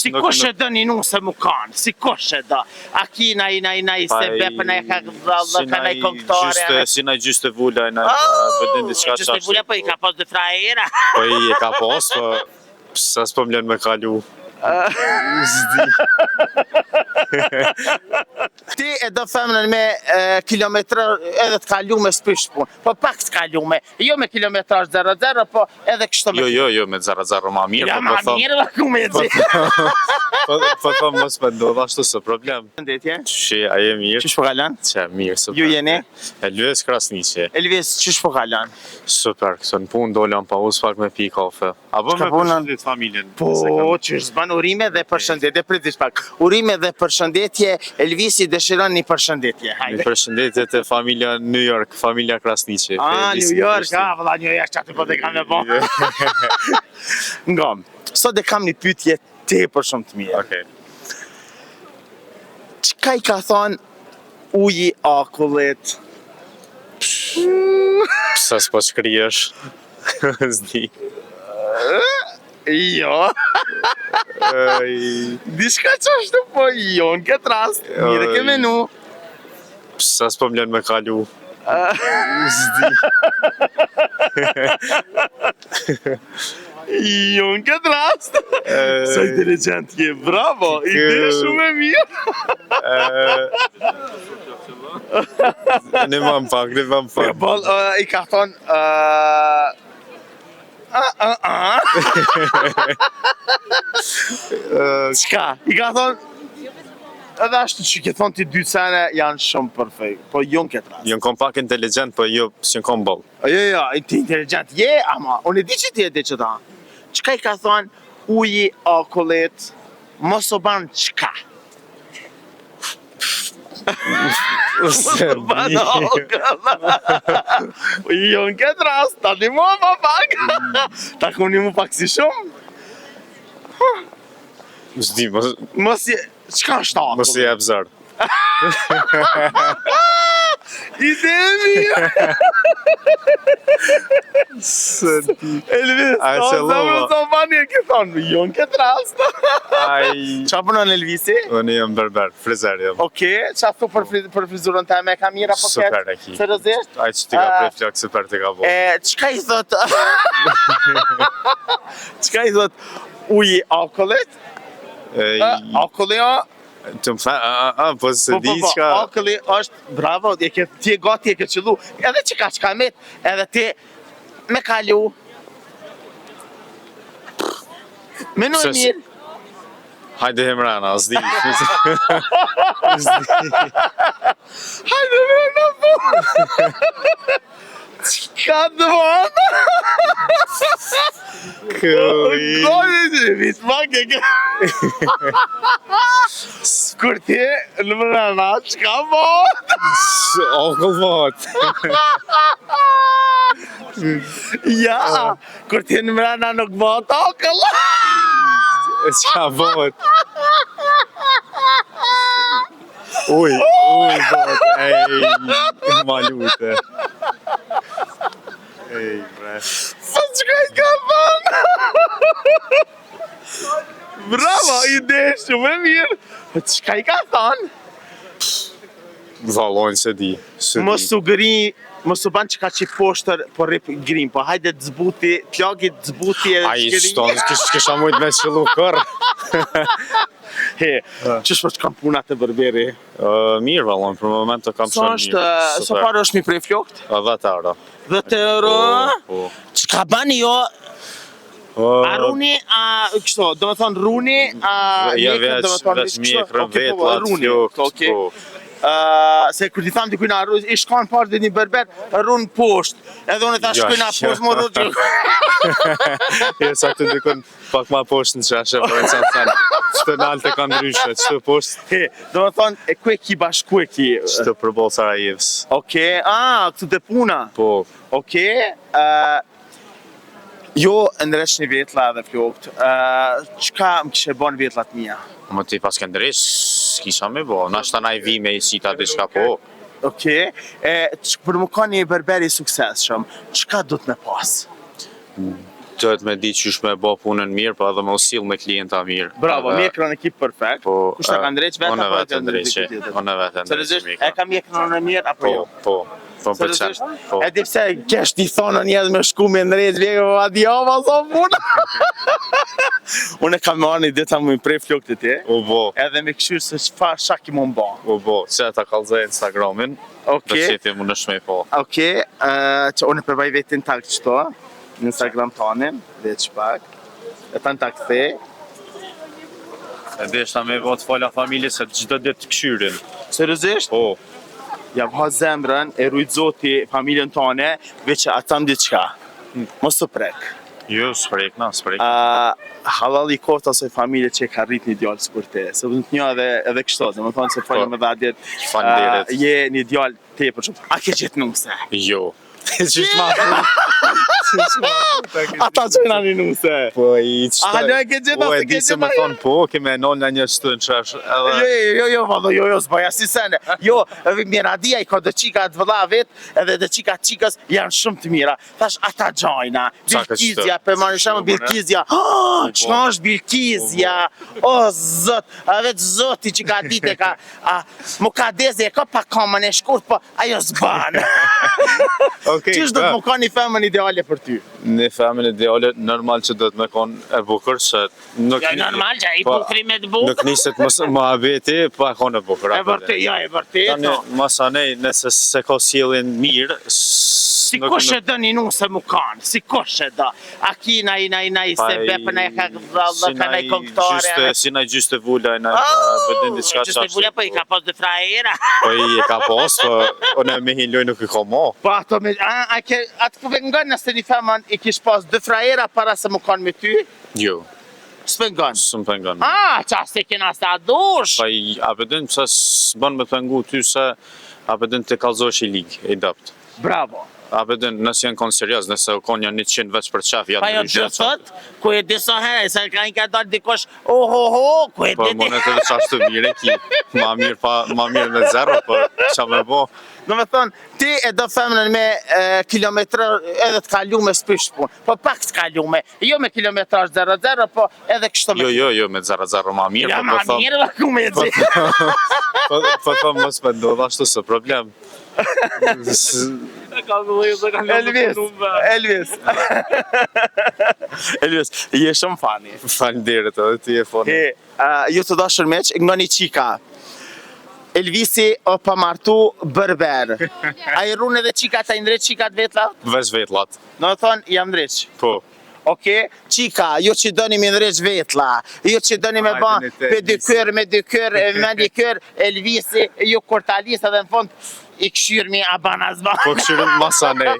Si kush e dë një nu se mu kanë, si kush e dë. A ki na i se bepë, na i ka na i konktore. Si na gjyste vula, na bëdin diçka qashtë. Gjyste vula, po i ka pos dhe frajera. Po i ka pos, po sa s'po mlen me kalu. Ti e do femnën me kilometrar edhe të kalu me s'pish pun, po pak të kalu me, jo me kilometrar 0-0, po edhe kështu me... Jo, me 0-0 ma mirë, ja, ma mirë, la ku me zi. Po thom mos me ndodh ashtu së problem. Ndetje? Që a je mirë? Qysh po kalan? Që mirë, super. Ju jeni? Elves Krasniqi. Elves, qysh po kalan? Super, këso në punë dollën pa us pak me pi kafe. Apo me përshëndet familjen? Po, qysh zban urime dhe përshëndetje, pritis pak. Urime dhe përshëndetje, Elvisi dëshiron një përshëndetje. Një përshëndetje të familja New York, familja Krasniqi. New York, vëlla New York, që aty po dhe kam me bo. Ngam, sot dhe kam një pyetje tepër shumë të mirë. Okej. Qka i ka thonë uji akullit? Pse s'po shkrijesh? S'di. Jo. Dishka që është po jo në këtë rast. Mire ke menu. Pse s'po mlen me kalu? S'di. Jo në këtë rast. Sa inteligent je, bravo. Ide shumë e mirë. Në mam pak. I ka thonë... Qka? I ka thonë... Edhe ashtu që ke thonë ti dy sene janë shumë perfekt, po jo në këtë rast. Jën kom pak inteligent, po jo s'jën kom bol. Jo, ti inteligent je, ama unë e di që ti e di që ta. Qka i ka thonë uji akullit, mos o banë qka? Mos o banë akull. Jo në këtë rast, ta di mua ma pak. Ta ku një mu pak si shumë. S'di, mos je... Qka është akull? Mos i e pëzër. Ide e mirë! Elvis, sa bani e ke thonë, jo në këtë rast. Qa punon Elvisi? Unë jem berber, frizer jem. Oke, qa thu për frizurën të me ka mira po ketë? Super e ki. Seriozisht? Aj që ti ka prej flok, super ti ka bo. Qka i thot? Qka i thot uji akullit? Akulli o? Të më thë, po se di qka... Akulli është, bravo, ti e gati e ke qëllu, edhe që ka met, edhe ti me kalu. Menu e mirë. Hajde Hemrana, s'di. Hajde Hemrana, po! Qka dëvanë? Gojë që vitë make Kur ti në mërëna, qka vot? Akull vot. Ja, kur ti në mërëna nuk vot, akull. Qka vot? Uj, vot, ej, malute. Ej, bre. Sa qka i ka thonë? Bravo, ide shumë e mirë. Qka i ka thonë? Valojnë se di. Mos u gëri, mos u banë që ka që poshtër po rip grim, po hajde të zbuti, pjagit të zbuti e shkëri. Aji shtonë, kisha mujtë me qëllu kërë. He, qësh po që kam punat të berberi? Mirë valojnë, për moment të kam shumë mirë. Sa parë është mi prej flokt? 10 euro. 10 euro? Qka bani jo? A runi, kështo, do me thonë runi, ja veç mjekrën vetë, flokt, po. Se kër ti thamë të kujna, i shkanë parë dhe një berber, runë poshtë, edhe unë e tha shkujna poshtë, më rrë gjë. Jo, sa të dykon pak ma poshtë në qashe, për e qatë thanë, qëtë në alë të kanë dryshe, qëtë poshtë. Do me thonë, e ku e ki bashku e ki? Qëtë përbol Sarajevës. Oke, këtë të puna? Po. Oke, jo ndresh një vetla dhe flokt, qka më kishe bon vetlat mija? Më ti pas këndresh, s'kisha me bo, nashta na i vi me i sita dhe qka po. Oke, për më ka një berberi sukses shumë, qka du të me pas? Duhet me di qysh me bë punën mirë, po edhe me u sill me klienta mirë. Bravo, mjekrën ekip perfekt. Po, Kush ta ka ndreq vetë unë apo vetë ndreqi. Unë vetë ndreqi. Seriozisht, e ka mjekrën e mirë apo jo? Po, po pëlqen. Po. E di pse kesh ti thonë njerëz me shku me ndreq vjekë po adjava sa punë. Unë kam marrë një ditë më prej flokët e ti. U bo, Edhe me këshyrë se çfarë shaki më mba. u bo. Se ta kallzoj Instagramin. Okej. Dhe që ti më nëshme po. Okej, që unë përbaj vetin tak qëto, në Instagram tonin, dhe që pak, e ta në tak the. E deshta me vot fala familje se çdo ditë këshyrin. Seriozisht? Po, Ja vha zemrën, e rujt zoti familjen tone, veç që atam diçka. Mos të prek. jo s'prek, s'prek. Halal i kohët asoj familje që e ka rrit një djallë së kur te. Se vënd të një edhe kështo, dhe më thonë se folëm edhe adjet. Faleminderit. Je një djallë te për shumë. A ke gjithë nuse? Jo. Qysh ma Ata që në një nuse. Po, i qëta... A, në e ke gjitha Po, e se di ke se me gjitha. thonë po, keme nol në një shtën qesh. Jo, s'baja si sene. Jo, Miradia i ka dhe qika të vëlla vet, edhe dhe qika qikës janë shumë të mira. Thash, ata gjajna, Bilkizja, për marrë shemë Bilkizja. Qëka është Bilkizja? O, zot, a vetë zoti që ka dite ka, Mukadeze e ka pa kamën e shkurt, po ajo s'banë. Qysh do të më ka një femën ideale për ty? Një femën ideale, normal që do të me konë e bukur, se nuk... Ja, normal që i bukri me të bukë. Nuk niset më abeti, pa e konë e bukur. E vërtet, ja, e vërtet. Tani, masanej, nëse se ka sjelljen mirë, Si kush e dë një nuse mu kanë, si kush e dë. A ki na i se bepë na i ka gëzallë, ka na i konktore. Si na gjyste vula, na bëdin diçka Gjyste vula, po i ka pas dhe frajera. Po i e ka pas, po unë me hin loj nuk i ka mo. Po ato me, atë pëvengon nëse një femën i kish pas dhe frajera para se mu kanë me ty? Jo, S'pengon. s'm pengon. Qa se kena sa dush. Pa i abedin pëse s'bën me pengu ty se abedin të kalzosh i ligë, i dopt. Bravo. Abedin nësë janë konë serios, nëse u konë janë 100 veç për qef, Pa janë jo ndryshe. të thët, ku e disa herë, se ka një ka dalë dikosh, ku e Po di. më në të dhe qashtu mire ki, ma mirë me zero, po qa me bo. Do me thonë, ti e do femnën me kilometrë edhe të kalume s'pish punë, po pak të kalume, jo me kilometrash 0-0, po edhe kështu me... Jo, me zero ma mirë, Ja, po ma po thom... mirë, ku me zi. Po thom mos me ndodh ashtu se problem. Elvis. Elvis, je shumë fani. Faleminderit edhe ti e foni. Ju të dashur meq, nga një qika. Elvisi o pa martu berber. A i rune dhe qikat, a i ndreq qikat vetla? Veç vetlat. Në thonë, jam ndreq. Po. Oke, qika, ju që doni me ndreq vetla, ju që doni me ba pedikyr, medikyr, manikhyr, Elvisi, ju kurtalisa dhe në fund, i këshyr mi abanazba. Po këshyrim masanej.